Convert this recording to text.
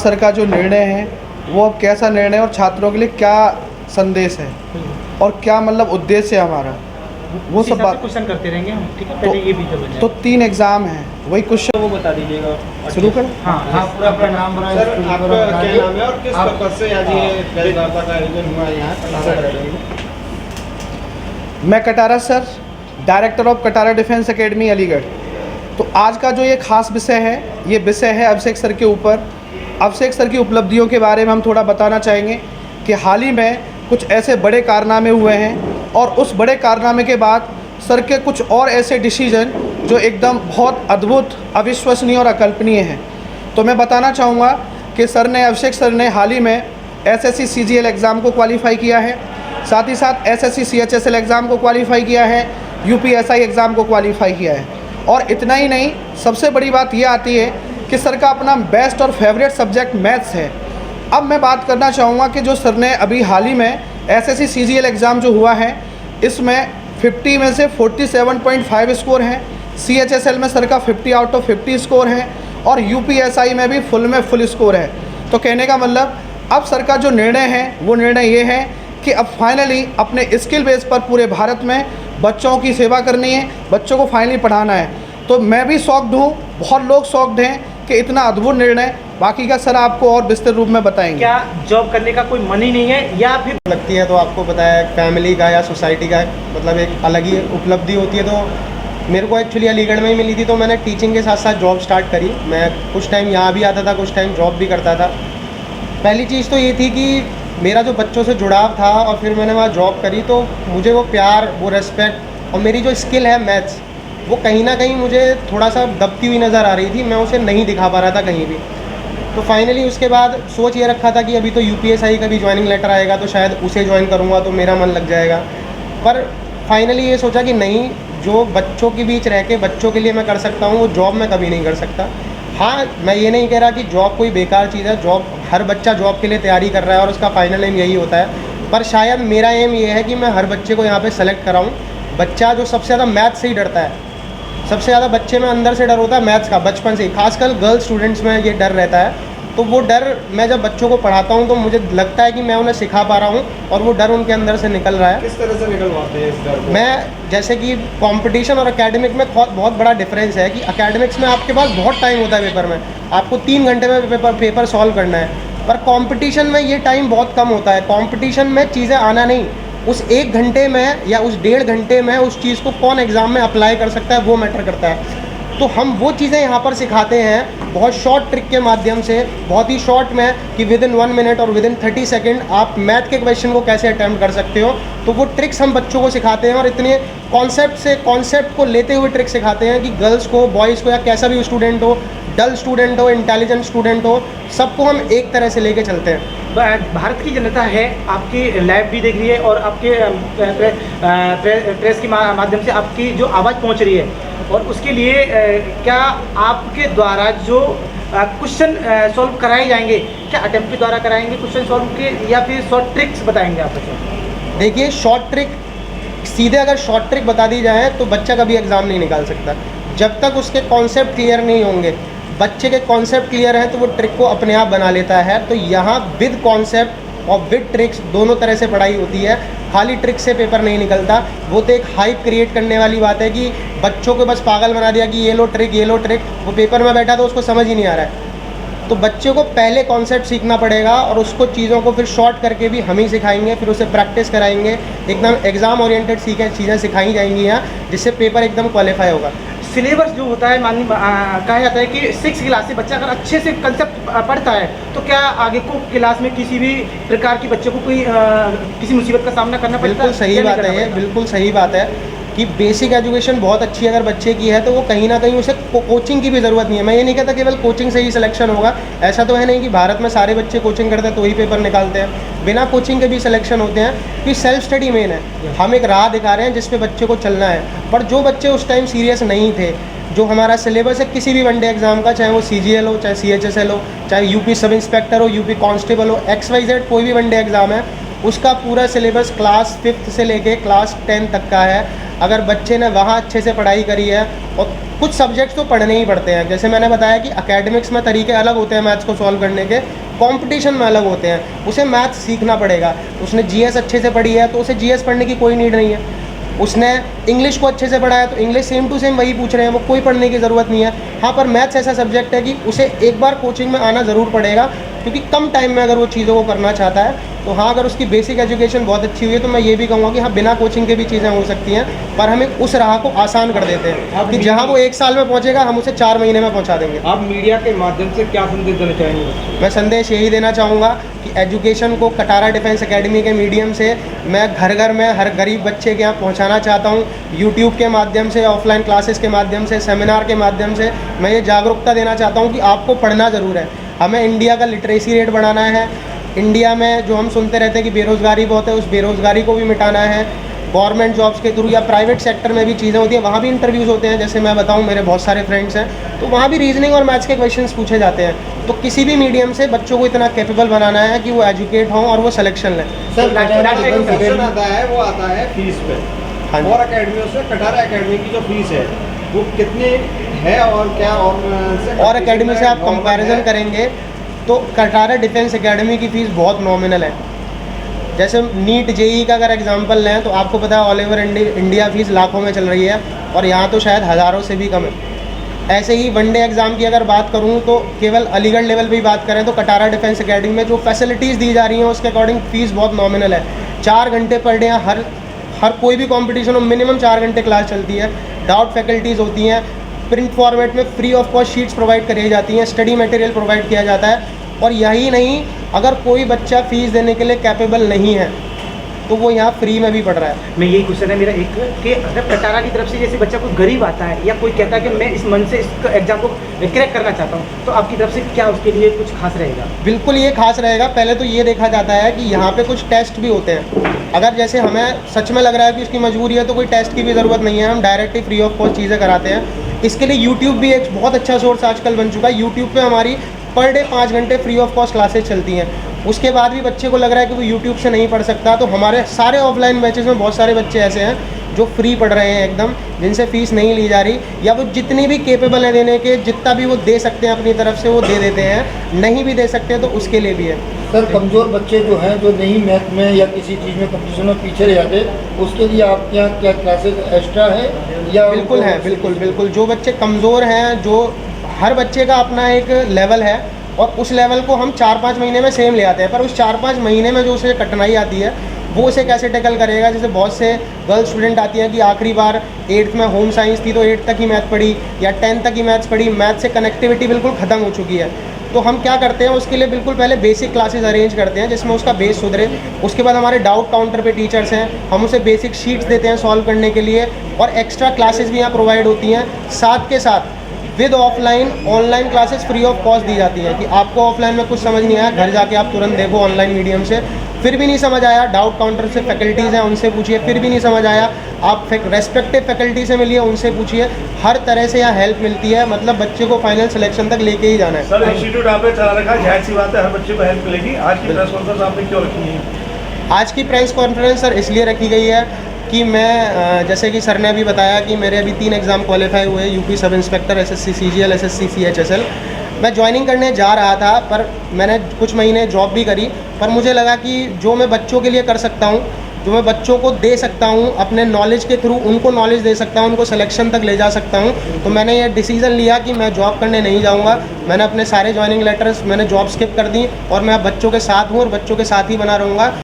Sir का जो निर्णय है वो अब कैसा निर्णय है और छात्रों के लिए क्या संदेश है और क्या मतलब उद्देश्य है हमारा, वो सब बात क्वेश्चन करते रहेंगे हम। ठीक है, पहले ये भी तो 3 एग्ज़ाम हैं, वही क्वेश्चन वो बता दीजिएगा। शुरू करें। हाँ, पूरा अपना नाम सर, आपका क्या नाम है और किस पर्पज से आज ये प्रेस वार्ता का आयोजन हुआ है यहाँ? मैं Katara sir, director of Katara defence academy Aligarh. तो आज का जो ये खास विषय है, ये विषय है अभिषेक सर के ऊपर। अभिषेक सर की उपलब्धियों के बारे में हम थोड़ा बताना चाहेंगे कि हाल ही में कुछ ऐसे बड़े कारनामे हुए हैं और उस बड़े कारनामे के बाद सर के कुछ और ऐसे डिसीजन जो एकदम बहुत अद्भुत, अविश्वसनीय और अकल्पनीय हैं। तो मैं बताना चाहूँगा कि अभिषेक सर ने हाल ही में SSC CGL एग्ज़ाम को क्वालिफ़ाई किया है, साथ ही साथ SSC CHSL एग्ज़ाम को क्वालिफ़ाई किया है, UPSI एग्ज़ाम को क्वालिफ़ाई किया है। और इतना ही नहीं, सबसे बड़ी बात यह आती है कि सर का अपना बेस्ट और फेवरेट सब्जेक्ट मैथ्स है। अब मैं बात करना चाहूँगा कि जो सर ने अभी हाल ही में SSC CGL एग्ज़ाम जो हुआ है, इसमें 50 में से 47.5 स्कोर हैं, CHSL में सर का 50 आउट ऑफ 50 स्कोर है और UPSI में भी फुल स्कोर है। तो कहने का मतलब अब सर का जो निर्णय है वो निर्णय ये है कि अब फाइनली अपने स्किल बेस पर पूरे भारत में बच्चों की सेवा करनी है, बच्चों को फाइनली पढ़ाना है। तो मैं भी शॉक्ड हूँ, बहुत लोग शॉक्ड हैं कि इतना अद्भुत निर्णय। बाकी का सर आपको और विस्तृत रूप में बताएंगे। क्या जॉब करने का कोई मन ही नहीं है या फिर लगती है तो आपको पता है फैमिली का या सोसाइटी का मतलब एक अलग ही उपलब्धि होती है। तो मेरे को एक्चुअली अलीगढ़ में ही मिली थी, तो मैंने टीचिंग के साथ साथ जॉब स्टार्ट करी। मैं कुछ टाइम यहाँ भी आता था, कुछ टाइम जॉब भी करता था। पहली चीज़ तो ये थी कि मेरा जो बच्चों से जुड़ाव था और फिर मैंने वहाँ जॉब करी तो मुझे वो प्यार, वो रेस्पेक्ट और मेरी जो स्किल है मैथ्स, वो कहीं ना कहीं मुझे थोड़ा सा दबती हुई नज़र आ रही थी। मैं उसे नहीं दिखा पा रहा था कहीं भी। तो फाइनली उसके बाद सोच ये रखा था कि अभी तो UPSI का भी ज्वाइनिंग लेटर आएगा तो शायद उसे ज्वाइन करूँगा तो मेरा मन लग जाएगा। पर फाइनली ये सोचा कि नहीं, जो बच्चों के बीच रह के बच्चों के लिए मैं कर सकता हूँ वो जॉब में कभी नहीं कर सकता। हाँ, मैं ये नहीं कह रहा कि जॉब कोई बेकार चीज़ है, जॉब हर बच्चा जॉब के लिए तैयारी कर रहा है और उसका फाइनल एम यही होता है। पर शायद मेरा एम ये है कि मैं हर बच्चे को यहाँ पे सेलेक्ट कराऊँ। बच्चा जो सबसे ज़्यादा मैथ्स से ही डरता है, सबसे ज़्यादा बच्चे में अंदर से डर होता है मैथ्स का, बचपन से ही, खासकर गर्ल्स स्टूडेंट्स में ये डर रहता है। तो वो डर मैं जब बच्चों को पढ़ाता हूँ तो मुझे लगता है कि मैं उन्हें सिखा पा रहा हूँ और वो डर उनके अंदर से निकल रहा है। किस तरह से निकलवाते हैं इस डर को? मैं जैसे कि कंपटीशन और एकेडमिक में बहुत बड़ा डिफरेंस है कि एकेडमिक्स में आपके पास बहुत टाइम होता है पेपर में, आपको 3 घंटे में पेपर सॉल्व करना है। पर कंपटीशन में ये टाइम बहुत कम होता है। कंपटीशन में चीज़ें आना नहीं, उस 1 घंटे में या उस 1.5 घंटे में उस चीज़ को कौन एग्ज़ाम में अप्लाई कर सकता है वो मैटर करता है। तो हम वो चीज़ें यहाँ पर सिखाते हैं बहुत शॉर्ट ट्रिक के माध्यम से, बहुत ही शॉर्ट में कि विदिन 1 मिनट और विदिन 30 सेकेंड आप मैथ के क्वेश्चन को कैसे अटैम्प्ट कर सकते हो। तो वो ट्रिक्स हम बच्चों को सिखाते हैं और इतने कॉन्सेप्ट को लेते हुए ट्रिक सिखाते हैं कि गर्ल्स को, बॉयज़ को या कैसा भी स्टूडेंट हो, डल स्टूडेंट हो, इंटेलिजेंट स्टूडेंट हो, सबको हम एक तरह से लेके चलते हैं। भारत की जनता है आपकी लाइव भी देख रही है और आपके प्रेस के माध्यम से आपकी जो आवाज़ पहुंच रही है, और उसके लिए क्या आपके द्वारा जो क्वेश्चन सॉल्व कराए जाएंगे, क्या अटेम्प्ट के द्वारा कराएंगे क्वेश्चन सॉल्व के या फिर शॉर्ट ट्रिक्स बताएंगे आप बच्चों? देखिए, शॉर्ट ट्रिक सीधे अगर शॉर्ट ट्रिक बता दी जाए तो बच्चा कभी एग्ज़ाम नहीं निकाल सकता जब तक उसके कॉन्सेप्ट क्लियर नहीं होंगे। बच्चे के कॉन्सेप्ट क्लियर हैं तो वो ट्रिक को अपने आप बना लेता है। तो यहाँ विद कॉन्सेप्ट और विद ट्रिक्स दोनों तरह से पढ़ाई होती है। खाली ट्रिक से पेपर नहीं निकलता। वो तो एक हाइप क्रिएट करने वाली बात है कि बच्चों को बस पागल बना दिया कि ये लो ट्रिक, ये लो ट्रिक। वो पेपर में बैठा तो उसको समझ ही नहीं आ रहा है। तो बच्चे को पहले कॉन्सेप्ट सीखना पड़ेगा और उसको चीज़ों को फिर शॉर्ट करके भी हम ही सिखाएंगे, फिर उसे प्रैक्टिस कराएंगे। एकदम एग्ज़ाम ओरिएंटेड चीज़ें सिखाई जाएंगी यहाँ, जिससे पेपर एकदम क्वालिफाई होगा। सिलेबस जो होता है कहा जाता है कि 6 क्लास से बच्चा अगर अच्छे से कंसेप्ट पढ़ता है तो क्या आगे को क्लास में किसी भी प्रकार की बच्चे को कोई किसी मुसीबत का सामना करना पड़ता है? बिल्कुल सही बात है, ये बिल्कुल सही बात है कि बेसिक एजुकेशन बहुत अच्छी अगर बच्चे की है तो वो कहीं ना कहीं उसे कोचिंग की भी ज़रूरत नहीं है। मैं ये नहीं कहता केवल कोचिंग से ही सिलेक्शन होगा, ऐसा तो है नहीं कि भारत में सारे बच्चे कोचिंग करते हैं तो ही पेपर निकालते हैं। बिना कोचिंग के भी सिलेक्शन होते हैं कि सेल्फ स्टडी मेन है। हम एक राह दिखा रहे हैं जिस पे बच्चे को चलना है। पर जो बच्चे उस टाइम सीरियस नहीं थे, जो हमारा सिलेबस है किसी भी वनडे एग्जाम का, चाहे वो CGL हो, चाहे CHSL हो, चाहे UP सब इंस्पेक्टर हो, UP कांस्टेबल हो, XYZ कोई भी वनडे एग्ज़ाम है, उसका पूरा सिलेबस क्लास 5th से लेके क्लास 10 तक का है। अगर बच्चे ने वहाँ अच्छे से पढ़ाई करी है और कुछ सब्जेक्ट्स तो पढ़ने ही पड़ते हैं। जैसे मैंने बताया कि एकेडमिक्स में तरीके अलग होते हैं मैथ्स को सॉल्व करने के, कंपटीशन में अलग होते हैं। उसे मैथ्स सीखना पड़ेगा। उसने जीएस अच्छे से पढ़ी है तो उसे जीएस पढ़ने की कोई नीड नहीं है। उसने इंग्लिश को अच्छे से पढ़ा है तो इंग्लिश सेम टू सेम वही पूछ रहे हैं, वो कोई पढ़ने की ज़रूरत नहीं है। हाँ, पर मैथ्स ऐसा सब्जेक्ट है कि उसे एक बार कोचिंग में आना ज़रूर पड़ेगा, क्योंकि कम टाइम में अगर वो चीज़ों को करना चाहता है तो हाँ, अगर उसकी बेसिक एजुकेशन बहुत अच्छी हुई है तो मैं ये भी कहूँगा कि हाँ, बिना कोचिंग के भी चीज़ें हो सकती हैं, पर हमें उस राह को आसान कर देते हैं कि जहाँ वो 1 साल में पहुँचेगा हम उसे 4 महीने में पहुँचा देंगे। आप मीडिया के माध्यम से क्या संदेश देना चाहेंगे? मैं संदेश यही देना चाहूँगा कि एजुकेशन को कटारा डिफेंस एकेडमी के मीडियम से मैं घर घर में हर गरीब बच्चे के यहाँ पहुँचाना चाहता हूँ। यूट्यूब के माध्यम से, ऑफलाइन क्लासेस के माध्यम से, सेमिनार के माध्यम से मैं ये जागरूकता देना चाहता हूँ कि आपको पढ़ना ज़रूर है। हमें इंडिया का लिटरेसी रेट बढ़ाना है। इंडिया में जो हम सुनते रहते हैं कि बेरोज़गारी बहुत है, उस बेरोज़गारी को भी मिटाना है। गवर्नमेंट जॉब्स के थ्रू या प्राइवेट सेक्टर में भी चीज़ें होती हैं, वहाँ भी इंटरव्यूज़ होते हैं। जैसे मैं बताऊँ, मेरे बहुत सारे फ्रेंड्स हैं तो वहाँ भी रीजनिंग और मैथ्स के क्वेश्चंस पूछे जाते हैं। तो किसी भी मीडियम से बच्चों को इतना कैपेबल बनाना है कि वो एजुकेट हों और वो सिलेक्शन लें। सर, क्वेश्चन आता है वो आता है फीस पे। हाँ जी। और अकेडमियों से कटारा एकेडमी की जो फीस है वो कितनी है और क्या और एकेडमी से आप कंपैरिजन करेंगे तो कटारा डिफेंस एकेडमी की फ़ीस बहुत नॉमिनल है। जैसे नीट जेई का अगर एग्जांपल लें तो आपको पता है ऑल ओवर इंडिया फ़ीस लाखों में चल रही है और यहाँ तो शायद हज़ारों से भी कम है। ऐसे ही वनडे एग्ज़ाम की अगर बात करूँ तो केवल अलीगढ़ लेवल पे ही बात करें तो कटारा डिफेंस एकेडमी में जो फैसिलिटीज़ दी जा रही हैं उसके अकॉर्डिंग फ़ीस बहुत नॉमिनल है। 4 घंटे पर डे हर कोई भी कॉम्पिटिशन हो मिनिमम 4 घंटे क्लास चलती है। डाउट फैकल्टीज़ होती हैं। प्रिंट फॉर्मेट में free of cost sheets provide कराई जाती हैं। स्टडी मटेरियल प्रोवाइड किया जाता है। और यही नहीं, अगर कोई बच्चा फ़ीस देने के लिए कैपेबल नहीं है तो वो यहाँ फ्री में भी पढ़ रहा है। मैं यही क्वेश्चन है मेरा एक कि अगर कटारा की तरफ से जैसे बच्चा कोई गरीब आता है या कोई कहता है कि मैं इस मन से इस एग्जाम को क्रैक करना चाहता हूँ, तो आपकी तरफ से क्या उसके लिए कुछ खास रहेगा? बिल्कुल ये खास रहेगा। पहले तो ये देखा जाता है कि यहाँ पे कुछ टेस्ट भी होते हैं। अगर जैसे हमें सच में लग रहा है कि उसकी मजबूरी है तो कोई टेस्ट की भी ज़रूरत नहीं है, हम direct he free of cost चीज़ें कराते हैं। इसके लिए यूट्यूब भी एक बहुत अच्छा सोर्स आजकल बन चुका है। यूट्यूब पे हमारी पर डे 5 घंटे फ्री ऑफ कॉस्ट क्लासेस चलती हैं। उसके बाद भी बच्चे को लग रहा है कि वो यूट्यूब से नहीं पढ़ सकता, तो हमारे सारे ऑफलाइन बैचेस में बहुत सारे बच्चे ऐसे हैं जो फ्री पढ़ रहे हैं एकदम, जिनसे फ़ीस नहीं ली जा रही, या वो जितनी भी केपेबल है देने के, जितना भी वो दे सकते हैं अपनी तरफ से वो दे देते हैं। नहीं भी दे सकते हैं तो उसके लिए भी है। सर, कमज़ोर बच्चे जो हैं, जो नहीं मैथ में या किसी चीज़ में कंपटीशन में पीछे रह जाते, उसके लिए आपके यहाँ क्या क्लासेस एक्स्ट्रा है या? बिल्कुल है, बिल्कुल। जो बच्चे कमज़ोर हैं, जो हर बच्चे का अपना एक लेवल है और उस लेवल को हम 4-5 महीने में सेम ले आते हैं, पर उस 4-5 महीने में जो उसे कठिनाई आती है वो उसे कैसे टैकल करेगा। जैसे बहुत से गर्ल स्टूडेंट आती हैं कि आखिरी बार 8th में होम साइंस थी तो 8th तक ही मैथ पढ़ी या 10th तक ही मैथ्स पढ़ी, मैथ से कनेक्टिविटी बिल्कुल ख़त्म हो चुकी है। तो हम क्या करते हैं, उसके लिए बिल्कुल पहले बेसिक क्लासेस अरेंज करते हैं जिसमें उसका बेस सुधरे। उसके बाद हमारे डाउट काउंटर पे टीचर्स हैं, हम उसे बेसिक शीट्स देते हैं सॉल्व करने के लिए, और एक्स्ट्रा क्लासेस भी यहाँ प्रोवाइड होती हैं। साथ के साथ with offline online classes free of cost दी जाती है कि आपको ऑफलाइन में कुछ समझ नहीं आया, घर जाके आप तुरंत देखो ऑनलाइन मीडियम से। फिर भी नहीं समझ आया, डाउट काउंटर से फैकल्टीज़ हैं उनसे पूछिए। फिर भी नहीं समझ आया, आप रेस्पेक्टिव फैकल्टी से मिलिए, उनसे पूछिए। हर तरह से यहाँ हेल्प मिलती है। मतलब बच्चे को फाइनल सिलेक्शन तक लेके ही जाना है। सर, इंस्टीट्यूट आपने चला रखा है, जाहिर सी बात है हर बच्चे को हेल्प मिलेगी। आज की प्रेस कॉन्फ्रेंस आपने क्यों रखी है? आज की प्रेस कॉन्फ्रेंस सर इसलिए रखी गई है कि मैं जैसे कि सर ने अभी बताया कि मेरे अभी 3 एग्ज़ाम क्वालिफाई हुए, UP sub inspector, SSC CGL, SSC CHSL. मैं ज्वाइनिंग करने जा रहा था, पर मैंने कुछ महीने जॉब भी करी, पर मुझे लगा कि जो मैं बच्चों के लिए कर सकता हूँ, जो मैं बच्चों को दे सकता हूँ अपने नॉलेज के थ्रू, उनको नॉलेज दे सकता हूँ, उनको सिलेक्शन तक ले जा सकता हूँ, तो मैंने ये डिसीज़न लिया कि मैं जॉब करने नहीं जाऊँगा। मैंने अपने सारे ज्वाइनिंग लेटर्स, मैंने जॉब स्किप कर दी और मैं अब बच्चों के साथ हूँ और बच्चों के साथ ही बना रहूँगा।